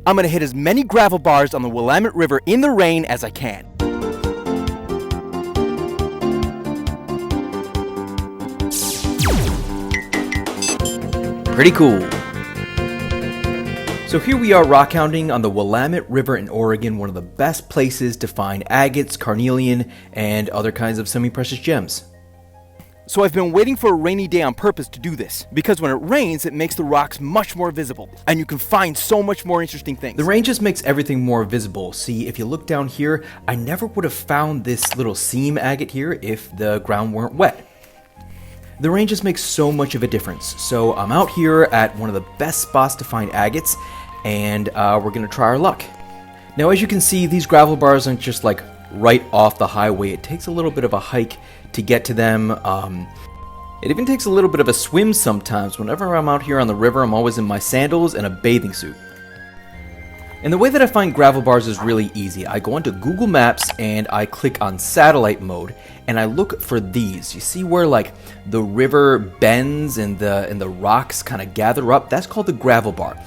I'm gonna hit as many gravel bars on the Willamette River in the rain as I can. Pretty cool. So here we are rockhounding on the Willamette River in Oregon, one of the best places to find agates, carnelian, and other kinds of semi-precious gems. So I've been waiting for a rainy day on purpose to do this, because when it rains, it makes the rocks much more visible, and you can find so much more interesting things. The rain just makes everything more visible. See, if you look down here, I never would have found this little seam agate here if the ground weren't wet. The rain just makes so much of a difference. So I'm out here at one of the best spots to find agates, and we're gonna try our luck. Now, as you can see, these gravel bars aren't just like right off the highway. It takes a little bit of a hike to get to them. It even takes a little bit of a swim sometimes. Whenever I'm out here on the river, I'm always in my sandals and a bathing suit. And the way that I find gravel bars is really easy. I go onto Google Maps and I click on satellite mode and I look for these. You see where like the river bends and the rocks kind of gather up? That's called the gravel bar.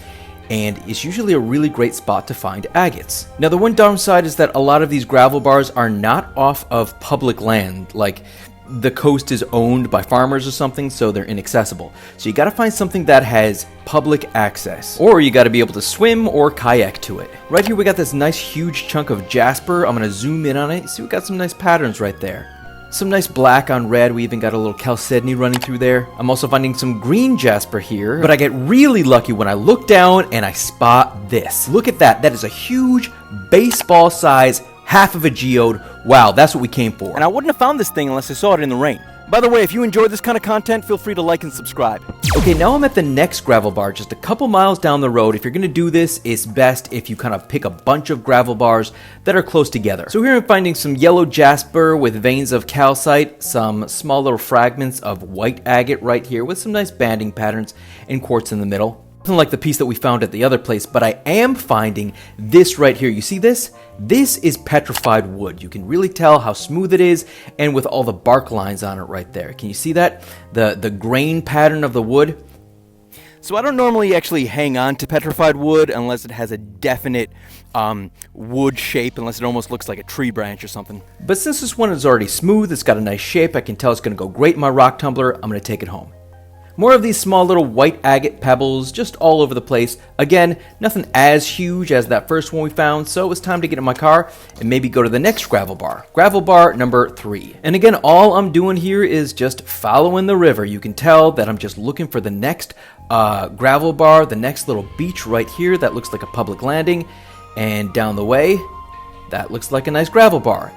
And it's usually a really great spot to find agates. Now, the one downside is that a lot of these gravel bars are not off of public land, like the coast is owned by farmers or something, so they're inaccessible. So you gotta find something that has public access, or you gotta be able to swim or kayak to it. Right here we got this nice huge chunk of jasper. I'm gonna zoom in on it. See, we got some nice patterns right there. Some nice black on red. We even got a little chalcedony running through there. I'm also finding some green jasper here, but I get really lucky when I look down and I spot this. Look at that. That is a huge baseball size half of a geode. Wow, that's what we came for. And I wouldn't have found this thing unless I saw it in the rain. By the way, if you enjoyed this kind of content, feel free to like and subscribe. Okay, now I'm at the next gravel bar, just a couple miles down the road. If you're gonna do this, it's best if you kind of pick a bunch of gravel bars that are close together. So here I'm finding some yellow jasper with veins of calcite, some small little fragments of white agate right here with some nice banding patterns and quartz in the middle. Nothing like the piece that we found at the other place, but I am finding this right here. You see this? This is petrified wood. You can really tell how smooth it is, and with all the bark lines on it right there. Can you see that? The grain pattern of the wood? So I don't normally actually hang on to petrified wood unless it has a definite wood shape, unless it almost looks like a tree branch or something. But since this one is already smooth, it's got a nice shape, I can tell it's gonna go great in my rock tumbler. I'm gonna take it home. More of these small little white agate pebbles just all over the place. Again, nothing as huge as that first one we found, so it was time to get in my car and maybe go to the next gravel bar. Gravel bar number 3. And again, all I'm doing here is just following the river. You can tell that I'm just looking for the next gravel bar, the next little beach right here that looks like a public landing. And down the way, that looks like a nice gravel bar.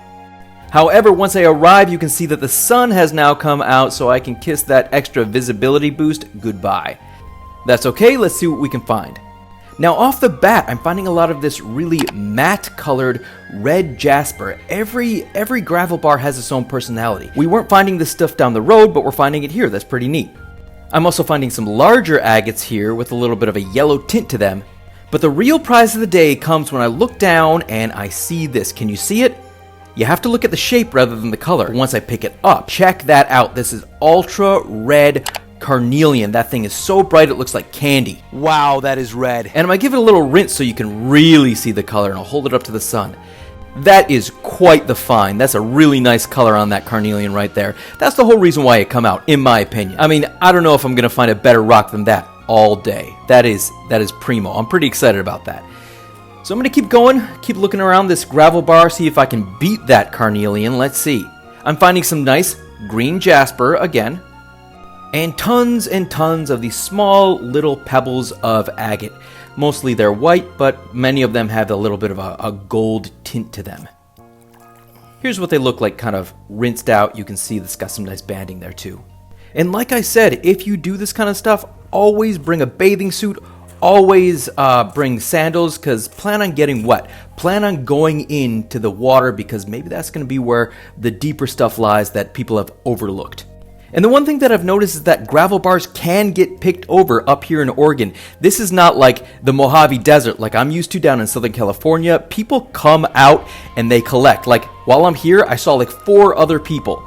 However, once I arrive, you can see that the sun has now come out, so I can kiss that extra visibility boost goodbye. That's okay, let's see what we can find. Now, off the bat, I'm finding a lot of this really matte-colored red jasper. Every gravel bar has its own personality. We weren't finding this stuff down the road, but we're finding it here. That's pretty neat. I'm also finding some larger agates here with a little bit of a yellow tint to them. But the real prize of the day comes when I look down and I see this. Can you see it? You have to look at the shape rather than the color. Once I pick it up, check that out. This is ultra red carnelian. That thing is so bright it looks like candy. Wow, that is red. And I'm gonna give it a little rinse so you can really see the color, and I'll hold it up to the sun. That is quite the find. That's a really nice color on that carnelian right there. That's the whole reason why it come out, in my opinion. I mean, I don't know if I'm gonna find a better rock than that all day. That is primo. I'm pretty excited about that. So I'm going to keep going, keep looking around this gravel bar, see if I can beat that carnelian. Let's see. I'm finding some nice green jasper again, and tons of these small little pebbles of agate. Mostly they're white, but many of them have a little bit of a gold tint to them. Here's what they look like, kind of rinsed out. You can see it's got some nice banding there too. And like I said, if you do this kind of stuff, always bring a bathing suit. Always bring sandals, because plan on getting wet. Plan on going into the water, because maybe that's going to be where the deeper stuff lies that people have overlooked. And the one thing that I've noticed is that gravel bars can get picked over up here in Oregon. This is not like the Mojave Desert like I'm used to down in Southern California. People come out and they collect. Like while I'm here, I saw like 4 other people.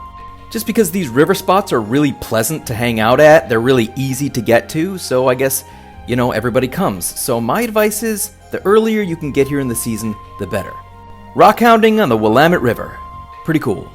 Just because these river spots are really pleasant to hang out at, they're really easy to get to, so I guess you know, everybody comes. So my advice is, the earlier you can get here in the season, the better. Rockhounding on the Willamette River. Pretty cool.